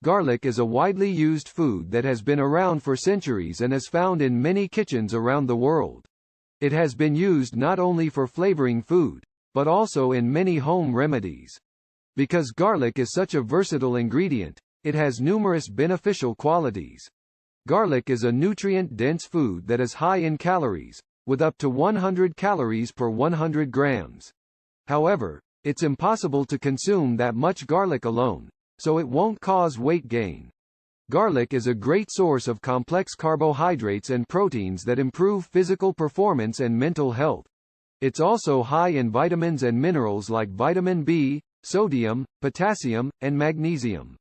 Garlic is a widely used food that has been around for centuries and is found in many kitchens around the world. It has been used not only for flavoring food, but also in many home remedies. Because garlic is such a versatile ingredient, it has numerous beneficial qualities. Garlic is a nutrient-dense food that is high in calories, with up to 100 calories per 100 grams. However, it's impossible to consume that much garlic alone, so it won't cause weight gain. Garlic is a great source of complex carbohydrates and proteins that improve physical performance and mental health. It's also high in vitamins and minerals like vitamin B, sodium, potassium, and magnesium.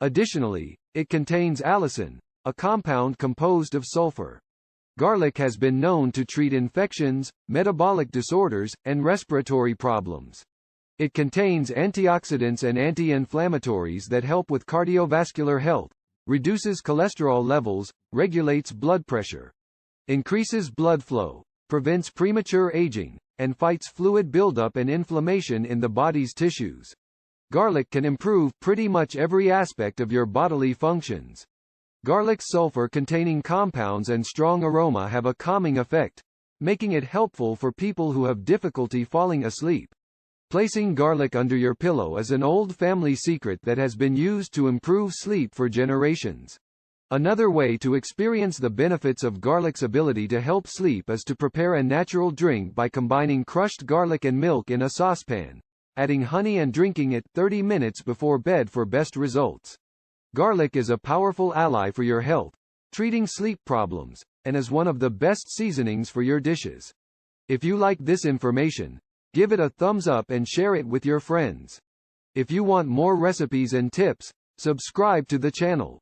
Additionally, it contains allicin, a compound composed of sulfur. Garlic has been known to treat infections, metabolic disorders, and respiratory problems. It contains antioxidants and anti-inflammatories that help with cardiovascular health, reduces cholesterol levels, regulates blood pressure, increases blood flow, prevents premature aging, and fights fluid buildup and inflammation in the body's tissues. Garlic can improve pretty much every aspect of your bodily functions. Garlic's sulfur-containing compounds and strong aroma have a calming effect, making it helpful for people who have difficulty falling asleep. Placing garlic under your pillow is an old family secret that has been used to improve sleep for generations. Another way to experience the benefits of garlic's ability to help sleep is to prepare a natural drink by combining crushed garlic and milk in a saucepan, adding honey and drinking it 30 minutes before bed for best results. Garlic is a powerful ally for your health, treating sleep problems, and is one of the best seasonings for your dishes. If you like this information, give it a thumbs up and share it with your friends. If you want more recipes and tips, subscribe to the channel.